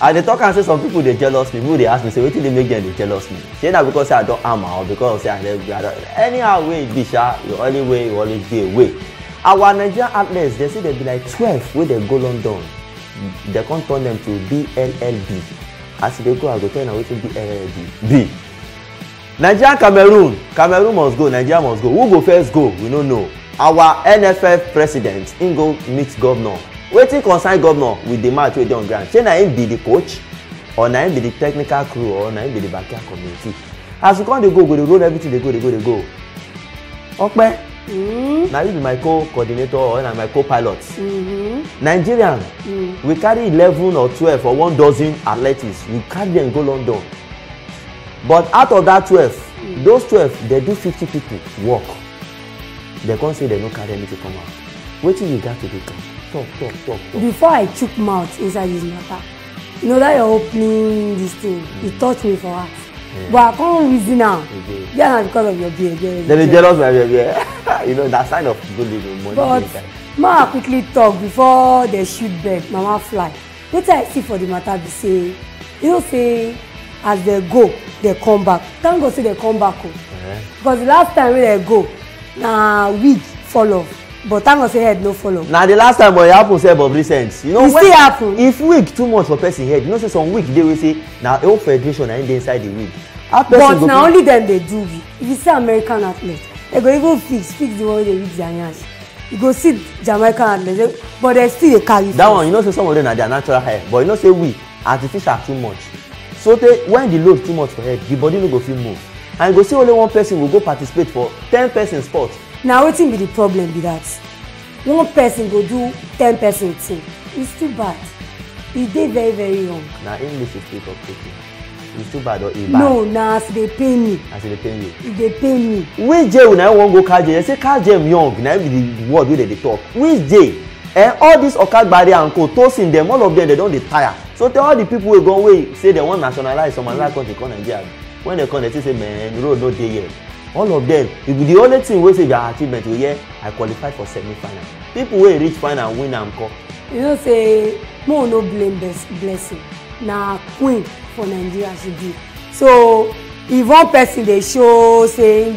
I dey talk and say some people dey jealous me. People dey ask me say wetin dey make them dey jealous me. Say na because say I don hammer or because say I don anyhow wey e be sha, the only way you always dey away. Our Nigerian athletes dey say dey be like 12 wey dey go London. They come turn them to BLLB. As they go, I go tell you wetin BLLB be. Nigeria, Cameroon must go. Nigeria must go. Who go first go? We no know. Our NFF president, him go meet governor. Wetin concern governor with the match wey dey on ground? Shey na him be the coach, or na him be the technical crew, or na him be the backyard community? As we come dey go dey roll everything, dey go. Okpe. Na you be my co-coordinator or na my co-pilot. Nigerian, we carry 11 or 12 or 1 dozen athletes. We carry them go London. But out of that 12, those 12, they do 50 people work. They can't say they no carry anything come out. Wetin you got to do? Talk. Before I chook mouth inside this matter, you know that you're opening this thing, you touch me for heart. Yeah. But I can't reason now. Yeah, because of your beard. They be jealous by your beard. You know, that sign of good living money. But ma quickly talk before they shoot bird, mama fly. Wetin I see for the matter be say, you know say as they go, they come back. Thank God say they come back. Because the last time when they go, na wig fall off. But thank God say head no fall off. Na the last time but it happen say of recent. You know, it still happen. If wig too much for person head, you know say some wig dey wey say na whole federation na dey inside the wig. But na only them dey do wig. If you see American athletes, they go even fix the one wey dey wig their yansh. You go see Jamaican athletes, but they still dey carry. That one, you know say some of them na their natural hair, but you know say wig artificial too much. So when the load too much for head, the body no go fit move. And you go see only one person will go participate for 10 person sport. Na wetin be the problem be that? One person go do 10 person thing. It's too bad. E dey very very wrong. Na English you speak of people. It's too bad or e bad? No, na as dey pain me. As e dey pain you? E dey pain me. Which day una wan go catch dem? They say catch dem young. Na be the word wey dem dey talk. Which day? All this Okagbare and co, Tosin dem, all of them, they don dey tire. So tell all the people wey go away say they wan nationalize some another country called Nigeria. When they come, they say man, road no dey here. All of them, if the only thing wey say their achievement wey here, I qualify for semi-final. People wey reach final win am come. You know say mo no blame Blessing. Na queen for Nigeria she be. So if one person dey show say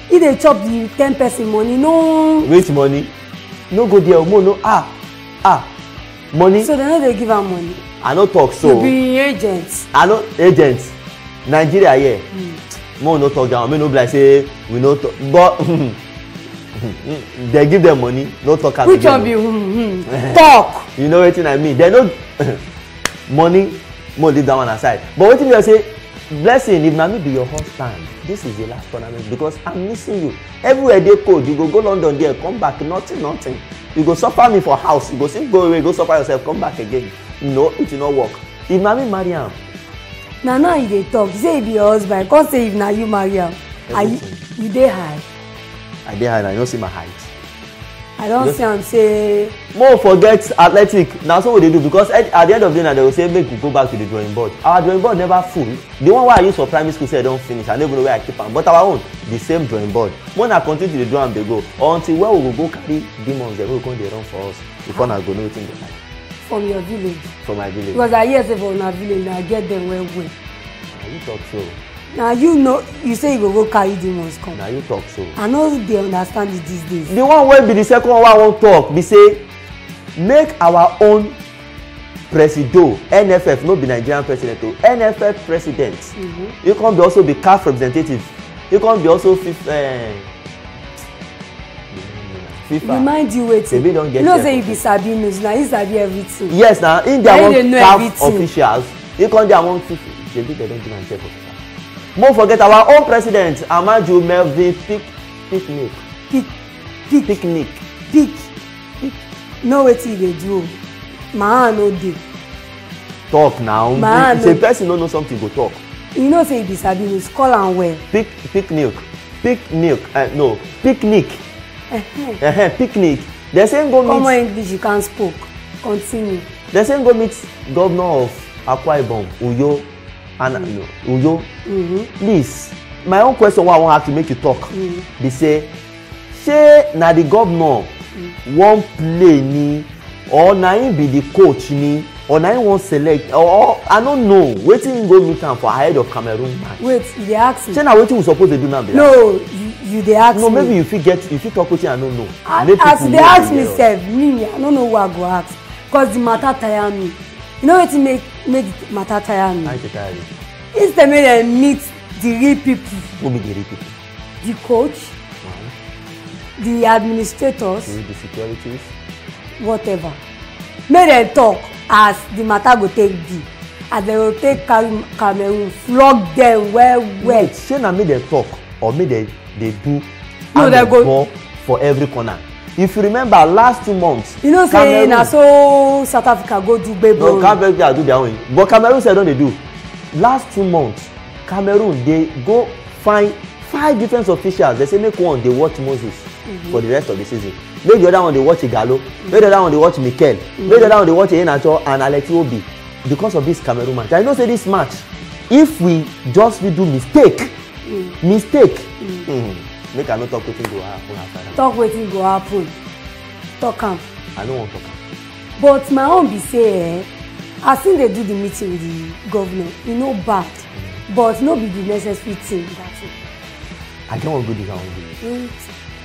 he dey chop the 10 person money, no. Which money? No go there, mo no money. So they no dey give am money. I no talk so. You be agent. I no agent. Nigeria here. Mo no talk down. Me no be like say we no talk, but they give them money. No talk am. Which one be talk? You know wetin I mean? They no money. Mo leave that one aside. But wetin you say? Blessing, if na me be your husband, this is the last tournament because I'm missing you. Everywhere dey cold, you go London there, come back, nothing. You go suffer me for house, you go still go away, go suffer yourself, come back again. No, it will not work. If na me marry am. Na now you dey talk, say you be your husband, come say if na you marry am. You dey high. I dey high and I no see my height. I don see am say. Mo forget athletic, na so we dey do because at the end of the day na they go say make we go back to the drawing board. Our drawing board never full. The one wey I use for primary school say I don finish, I no even know where I keep am. But our own, the same drawing board. Mo na continue to dey do am dey go until where we go carry demons dem wey go come dey run for us before na go know wetin dey happen. From your village. From my village. Because I hear say for una village na get them well. Na you talk so. Na you know, you say you go carry demons come. Na you talk so. I no dey understand it these days. The one wey be the second one wey I wan talk be say make our own presido NFF, no be Nigerian president o, NFF president. You can be also be CAF representative. You can be also FIFA. Remind you wetin. You know say you be sabi news, na you sabi everything. Yes, na in their one CAF officials. You can dey among FIFA. They don give am check official. Mo forget our own president Amaju Melvin Picnic. Know wetin you dey do. My hand no dey. Talk now. Say person no know something go talk. You know say you be sabi news, call am well. Picnic. No, picnic. Picnic. They say go meet. Common English you can spoke. Continue. They say go meet governor of Akwa Ibom, Uyo. Uyo. Please, my own question wey I wan ask you make you talk be say shey na the governor wan play ni or na him be the coach ni or na him wan select or I no know wetin him go meet am for ahead of Cameroon match. Wait, you dey ask me. Shey na wetin we suppose dey do now be that? No, you dey ask me. No, maybe you fit talk wetin I no know. As you dey ask me sef, me I no know who I go ask because the matter tire me. You know wetin make the matter tire me? How you tire you? Instead make dem meet the real people. Who be the real people? The coach, the administrators, The securities. whatever. Make dem talk as the matter go take be, as dem go take carry Cameroon, flog dem well well. Shey na make dem talk or make dem dey do No, dem go ball for every corner. If you remember last 2 months. You know say na so South Africa go do gbebo. No, Cameroon do their own, but Cameroon sef don dey do. Last 2 months Cameroon dey go find 5 different officials. They say make one dey watch Moses for the rest of the season, make the other one dey watch Igalo, make the other one dey watch Mikel, make the other one dey watch Iheanacho and Alex Iwobi because of this Cameroon match. I know say this match if we just fit do mistake make I no talk wetin go happen after that. Talk wetin go happen, talk am. I no wan talk am. But my own be say as im dey do the meeting with the governor, e no bad, but no be the necessary thing be that thing. I get one good news I wan give you.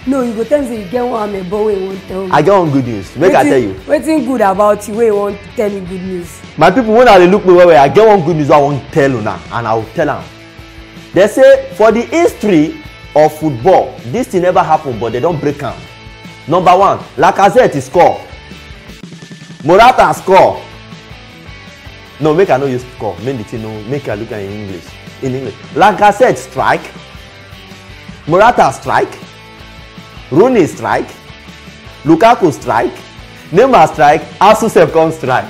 No, you go tell me say you get one amebo wey you wan tell me. I get one good news make I tell you. Wetin good about you wey you wan tell me good news? My people wey una dey look me well well, I get one good news wey I wan tell una and I will tell am. They say for the history of football this thing never happen but they don break am. Number 1, Lacazette score, Morata score. No, make I no use score, make the thing no, make I look at in English. Lacazette strike, Morata strike, Rooney strike, Lukaku strike, Neymar strike, Asu sef come strike.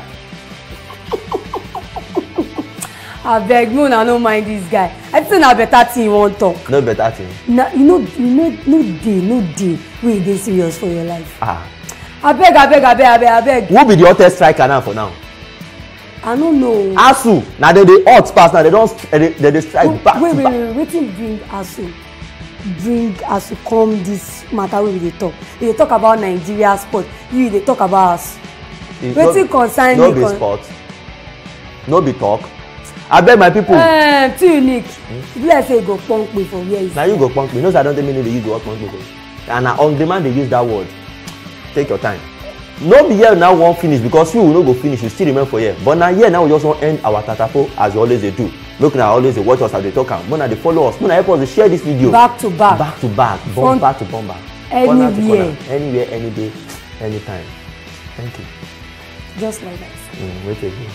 Abeg, me una no mind this guy. I think na better thing you wan talk. No better thing. Na no dey wey you dey serious for your life. Abeg. Who be the hottest striker now for now? I no know. Asu na dem dey hot pass now, they dey strike back to back. Wait, wetin bring Asu come this matter wey we dey talk? We dey talk about Nigeria sport, you dey talk about Asu. Wetin concern me? No be sport, no be talk. Abeg my people. Too unique. E be like say you go punk me for where you. Na you go punk me. No say I don tell me no dey use the word punk me for. And na on demand dey use that word. Take your time. No be here now wan finish because you no go finish, you still remain for here. But na here now we just wan end our tatafo as we always dey do. Make una always dey watch us as we dey talk am. Una dey follow us. Una help us dey share this video. Back to back, bumper to bumper. Anywhere. Corner to corner. Anywhere, any day, anytime. Thank you. Just like that. Wait again.